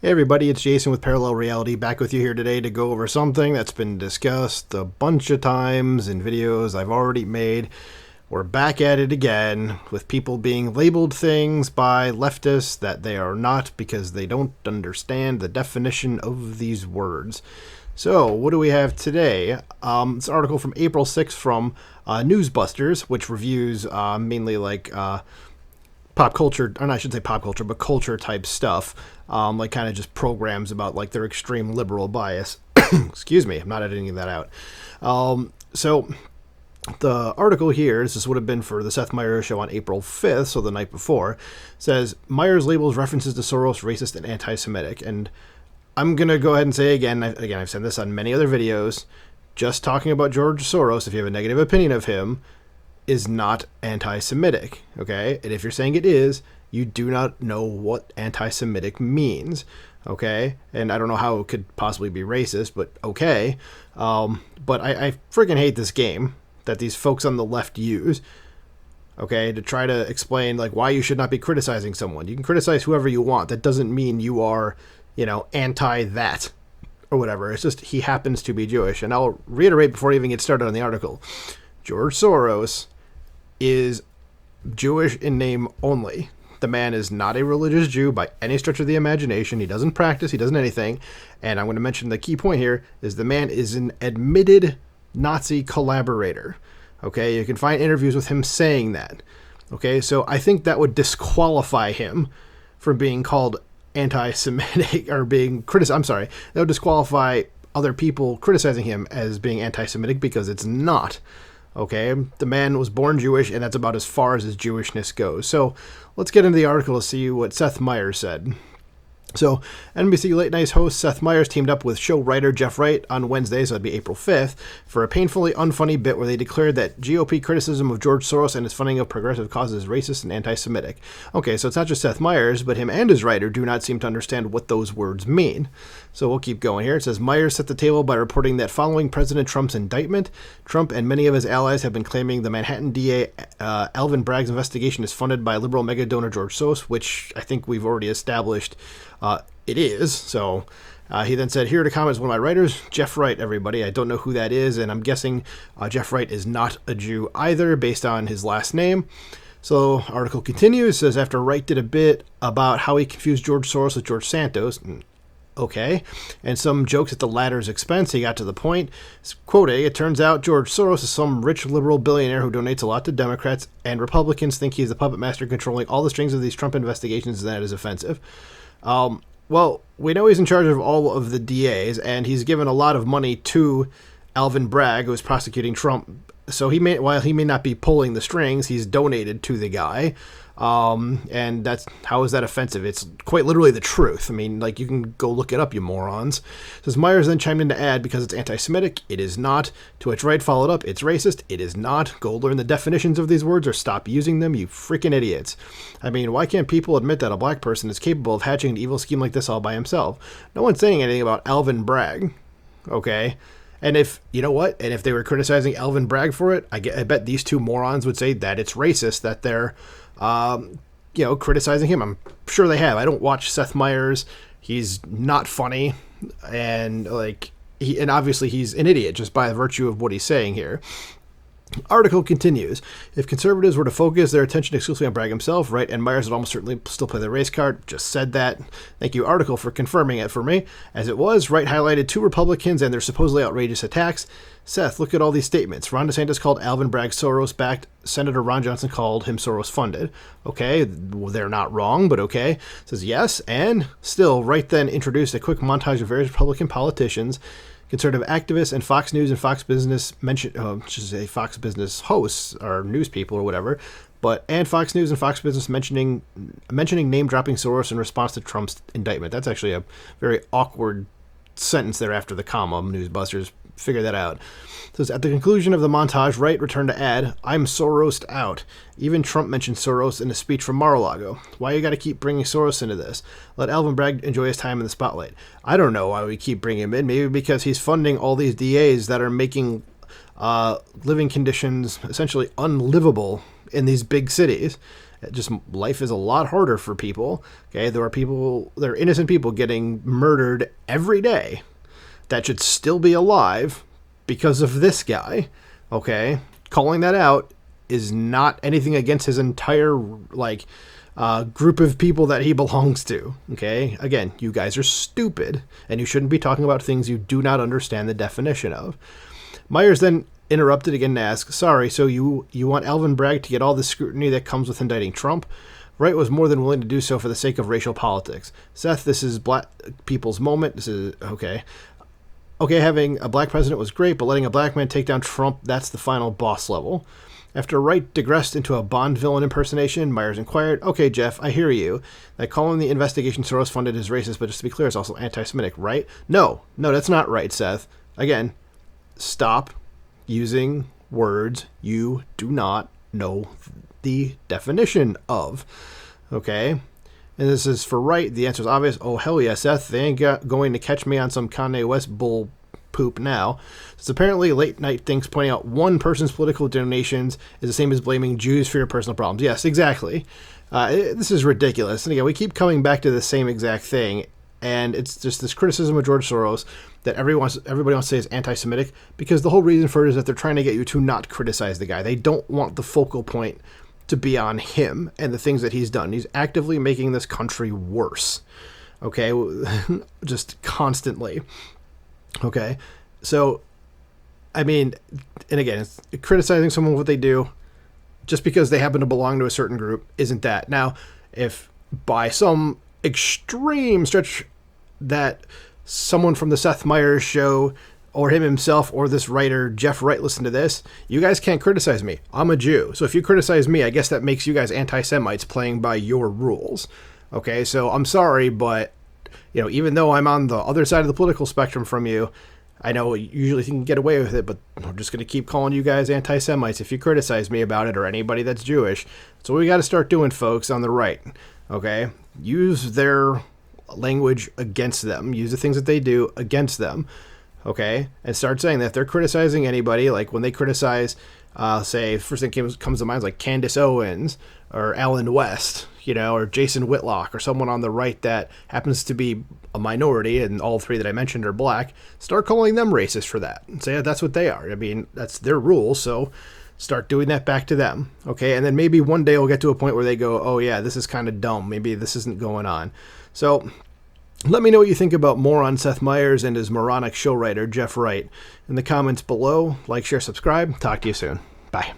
Hey everybody, it's Jason with Parallel Reality, back with you here today to go over something that's been discussed a bunch of times in videos I've already made. We're back at it again, with people being labeled things by leftists that they are not because they don't understand the definition of these words. So, what do we have today? It's an article from April 6th from Newsbusters, which reviews mainly like pop culture, or I should say pop culture, but culture type stuff, like kind of just programs about like their extreme liberal bias. Excuse me, I'm not editing that out. So the article here, this would have been for the Seth Meyers show on April 5th, so the night before, says Meyers labels references to Soros racist and anti-Semitic. And I'm going to go ahead and say again, I've said this on many other videos, just talking about George Soros, if you have a negative opinion of him, is not anti-Semitic, okay? And if you're saying it is, you do not know what anti-Semitic means, okay? And I don't know how it could possibly be racist, but okay. But I freaking hate this game that these folks on the left use, okay, to try to explain like why you should not be criticizing someone. You can criticize whoever you want. That doesn't mean you are, anti that or whatever. It's just he happens to be Jewish. And I'll reiterate before I even get started on the article. George Soros is Jewish in name only. The man is not a religious Jew by any stretch of the imagination. He doesn't practice. He doesn't anything. And I'm going to mention the key point here is the man is an admitted Nazi collaborator. Okay, you can find interviews with him saying that. Okay, so I think that would disqualify him from being called anti-Semitic or being criticized. I'm sorry, that would disqualify other people criticizing him as being anti-Semitic because it's not. Okay, the man was born Jewish, and that's about as far as his Jewishness goes. So let's get into the article to see what Seth Meyers said. So, NBC Late Night host Seth Meyers teamed up with show writer Jeff Wright on Wednesday, so that'd be April 5th, for a painfully unfunny bit where they declared that GOP criticism of George Soros and his funding of progressive causes is racist and anti-Semitic. Okay, so it's not just Seth Meyers, but him and his writer do not seem to understand what those words mean. So we'll keep going here. It says, Meyers set the table by reporting that following President Trump's indictment, Trump and many of his allies have been claiming the Manhattan DA Alvin Bragg's investigation is funded by liberal mega donor George Soros, which I think we've already established it is. So he then said, here to comment is one of my writers, Jeff Wright, everybody. I don't know who that is, and I'm guessing Jeff Wright is not a Jew either based on his last name. So article continues, says after Wright did a bit about how he confused George Soros with George Santos, okay, and some jokes at the latter's expense, he got to the point. Quoting, it turns out George Soros is some rich liberal billionaire who donates a lot to Democrats, and Republicans think he's the puppet master controlling all the strings of these Trump investigations, and that is offensive. Well, we know he's in charge of all of the DAs, and he's given a lot of money to Alvin Bragg, who is prosecuting Trump. So while he may not be pulling the strings, he's donated to the guy. And how is that offensive? It's quite literally the truth. I mean, like, you can go look it up, you morons. Says Meyers then chimed in to add, because it's anti-Semitic, it is not. To which Wright followed up, it's racist, it is not. Go learn the definitions of these words or stop using them, you freaking idiots. I mean, why can't people admit that a black person is capable of hatching an evil scheme like this all by himself? No one's saying anything about Alvin Bragg, okay? And if, you know what, and if they were criticizing Alvin Bragg for it, I bet these two morons would say that it's racist, that they're criticizing him. I'm sure they have. I don't watch Seth Meyers. He's not funny, and obviously he's an idiot just by virtue of what he's saying here. Article continues. If conservatives were to focus their attention exclusively on Bragg himself, Wright and Meyers would almost certainly still play the race card. Just said that. Thank you, article, for confirming it for me. As it was, Wright highlighted two Republicans and their supposedly outrageous attacks. Seth, look at all these statements. Ron DeSantis called Alvin Bragg Soros-backed. Senator Ron Johnson called him Soros-funded. Okay, they're not wrong, but okay. Says yes, and still, Wright then introduced a quick montage of various Republican politicians, conservative activists, and Fox News and Fox Business Fox Business hosts or news people or whatever, and Fox News and Fox Business mentioning name-dropping Soros in response to Trump's indictment. That's actually a very awkward sentence there after the comma. Newsbusters, figure that out. It says, at the conclusion of the montage, Wright returned to add, I'm Sorosed out. Even Trump mentioned Soros in a speech from Mar-a-Lago. Why you gotta keep bringing Soros into this? Let Alvin Bragg enjoy his time in the spotlight. I don't know why we keep bringing him in. Maybe because he's funding all these DAs that are making living conditions essentially unlivable in these big cities. Just life is a lot harder for people. Okay, there are innocent people getting murdered every day that should still be alive because of this guy. Okay, calling that out is not anything against his entire group of people that he belongs to. Okay, again, you guys are stupid and you shouldn't be talking about things you do not understand the definition of. Meyers then interrupted again and asked, sorry, so you want Alvin Bragg to get all the scrutiny that comes with indicting Trump? Wright was more than willing to do so for the sake of racial politics. Seth, this is black people's moment. This is okay. Okay, having a black president was great, but letting a black man take down Trump, that's the final boss level. After Wright digressed into a Bond villain impersonation, Meyers inquired, okay, Jeff, I hear you. That calling the investigation Soros funded is racist, but just to be clear, it's also anti-Semitic, right? No, that's not right, Seth. Again, stop using words you do not know the definition of. Okay? And this is for Wright. The answer is obvious. Oh, hell yeah, Seth. They ain't going to catch me on some Kanye West bull poop now. It's apparently late night things pointing out one person's political donations is the same as blaming Jews for your personal problems. Yes, exactly. This is ridiculous. And again, we keep coming back to the same exact thing. And it's just this criticism of George Soros that everybody wants to say is anti-Semitic, because the whole reason for it is that they're trying to get you to not criticize the guy. They don't want the focal point to be on him and the things that he's done. He's actively making this country worse. Okay? Just constantly. Okay? So, I mean, and again, it's criticizing someone what they do just because they happen to belong to a certain group isn't that. Now, if by some extreme stretch that someone from the Seth Meyers show or him himself or this writer Jeff Wright listen to this, you guys can't criticize me. I'm a Jew. So if you criticize me, I guess that makes you guys anti-Semites playing by your rules. Okay, so I'm sorry, but even though I'm on the other side of the political spectrum from you, I know you usually can get away with it, but I'm just going to keep calling you guys anti-Semites if you criticize me about it, or anybody that's Jewish. So we got to start doing, folks, on the right. Okay? Use their language against them. Use the things that they do against them. Okay? And start saying that if they're criticizing anybody, like when they criticize, say, first thing comes to mind is like Candace Owens or Alan West, or Jason Whitlock or someone on the right that happens to be a minority, and all three that I mentioned are black, start calling them racist for that. And say that's what they are. I mean, that's their rules, so start doing that back to them. Okay? And then maybe one day we'll get to a point where they go, oh yeah, this is kind of dumb. Maybe this isn't going on. So let me know what you think about more on Seth Meyers and his moronic show writer, Jeff Wright, in the comments below. Like, share, subscribe. Talk to you soon. Bye.